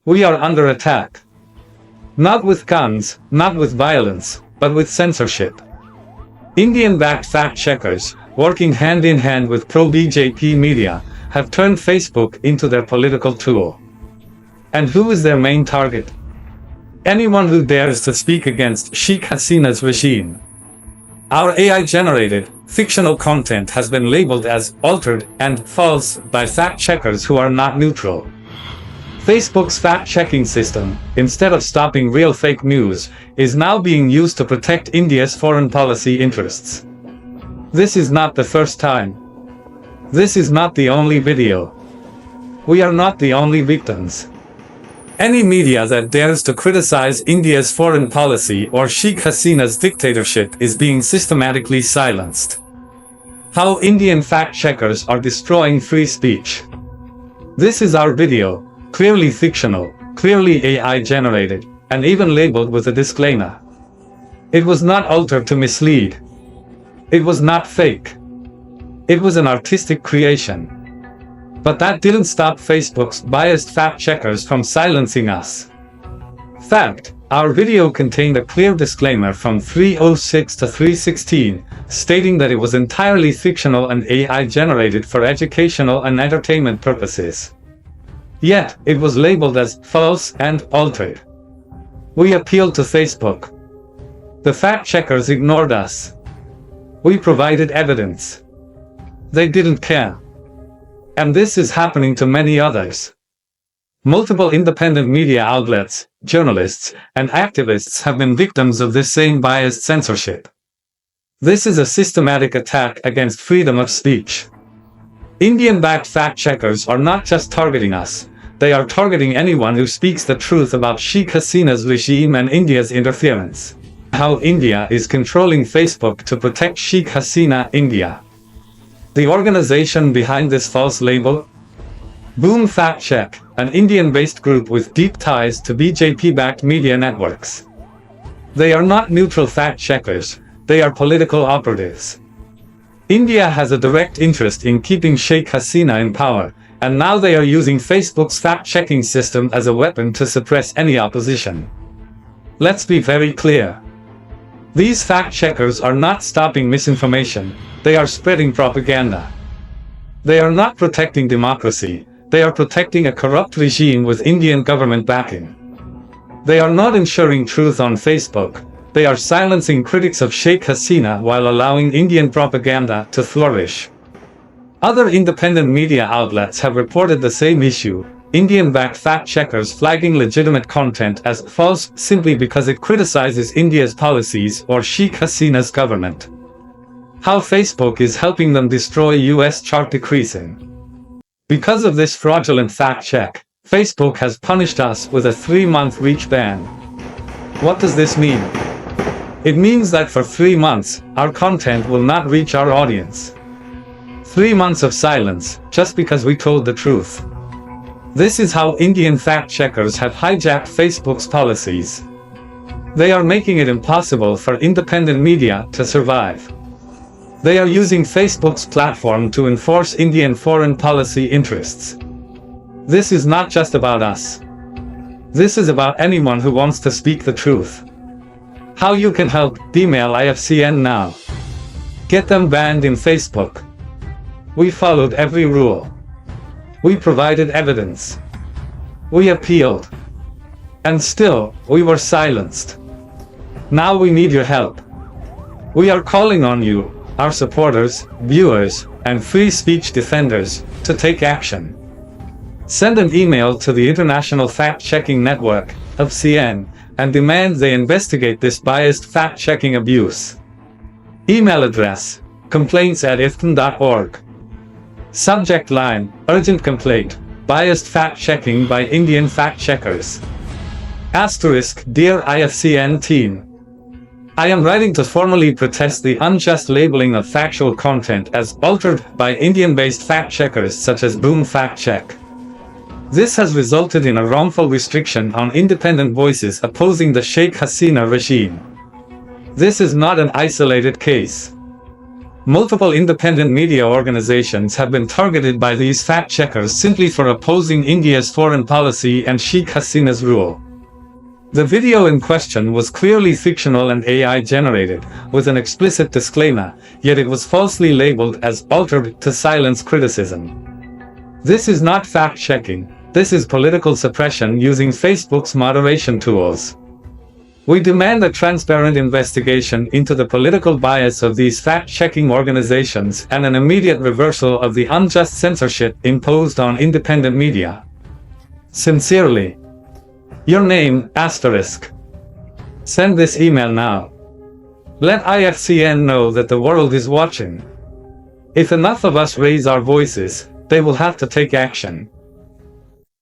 We are under attack. Not with guns, not with violence, but with censorship. Indian-backed fact-checkers, working hand-in-hand with pro-BJP media, have turned Facebook into their political tool. And who is their main target? Anyone who dares to speak against Sheikh Hasina's regime. Our AI-generated, fictional content has been labeled as altered and false by fact-checkers who are not neutral. Facebook's fact-checking system, instead of stopping real fake news, is now being used to protect India's foreign policy interests. This is not the first time. This is not the only video. We are not the only victims. Any media that dares to criticize India's foreign policy or Sheikh Hasina's dictatorship is being systematically silenced. How Indian fact-checkers are destroying free speech. This is our video, clearly fictional, clearly AI-generated, and even labeled with a disclaimer. It was not altered to mislead. It was not fake. It was an artistic creation. But that didn't stop Facebook's biased fact-checkers from silencing us. Fact, our video contained a clear disclaimer from 306 to 316, stating that it was entirely fictional and AI-generated for educational and entertainment purposes. Yet, it was labeled as false and altered. We appealed to Facebook. The fact-checkers ignored us. We provided evidence. They didn't care. And this is happening to many others. Multiple independent media outlets, journalists, and activists have been victims of this same biased censorship. This is a systematic attack against freedom of speech. Indian-backed fact-checkers are not just targeting us, they are targeting anyone who speaks the truth about Sheikh Hasina's regime and India's interference. How India is controlling Facebook to protect Sheikh Hasina, India. The organization behind this false label? Boom Fact Check, an Indian-based group with deep ties to BJP-backed media networks. They are not neutral fact-checkers, they are political operatives. India has a direct interest in keeping Sheikh Hasina in power, and now they are using Facebook's fact-checking system as a weapon to suppress any opposition. Let's be very clear. These fact-checkers are not stopping misinformation, they are spreading propaganda. They are not protecting democracy, they are protecting a corrupt regime with Indian government backing. They are not ensuring truth on Facebook, they are silencing critics of Sheikh Hasina while allowing Indian propaganda to flourish. Other independent media outlets have reported the same issue, Indian-backed fact-checkers flagging legitimate content as false simply because it criticizes India's policies or Sheikh Hasina's government. How Facebook is helping them destroy US chart decreasing. Because of this fraudulent fact-check, Facebook has punished us with a 3-month reach ban. What does this mean? It means that for 3 months, our content will not reach our audience. 3 months of silence, just because we told the truth. This is how Indian fact-checkers have hijacked Facebook's policies. They are making it impossible for independent media to survive. They are using Facebook's platform to enforce Indian foreign policy interests. This is not just about us. This is about anyone who wants to speak the truth. How you can help? Email IFCN now. Get them banned in Facebook. We followed every rule. We provided evidence. We appealed. And still, we were silenced. Now we need your help. We are calling on you, our supporters, viewers, and free speech defenders, to take action. Send an email to the International Fact-Checking Network, IFCN, and demand they investigate this biased fact-checking abuse. Email address, complaints@ifcn.org. Subject line, urgent complaint, biased fact-checking by Indian fact-checkers. Asterisk, dear IFCN team. I am writing to formally protest the unjust labeling of factual content as altered by Indian-based fact-checkers such as Boom Fact Check. This has resulted in a wrongful restriction on independent voices opposing the Sheikh Hasina regime. This is not an isolated case. Multiple independent media organizations have been targeted by these fact-checkers simply for opposing India's foreign policy and Sheikh Hasina's rule. The video in question was clearly fictional and AI-generated, with an explicit disclaimer, yet it was falsely labeled as altered to silence criticism. This is not fact-checking, this is political suppression using Facebook's moderation tools. We demand a transparent investigation into the political bias of these fact-checking organizations and an immediate reversal of the unjust censorship imposed on independent media. Sincerely. Your name, asterisk. Send this email now. Let IFCN know that the world is watching. If enough of us raise our voices, they will have to take action.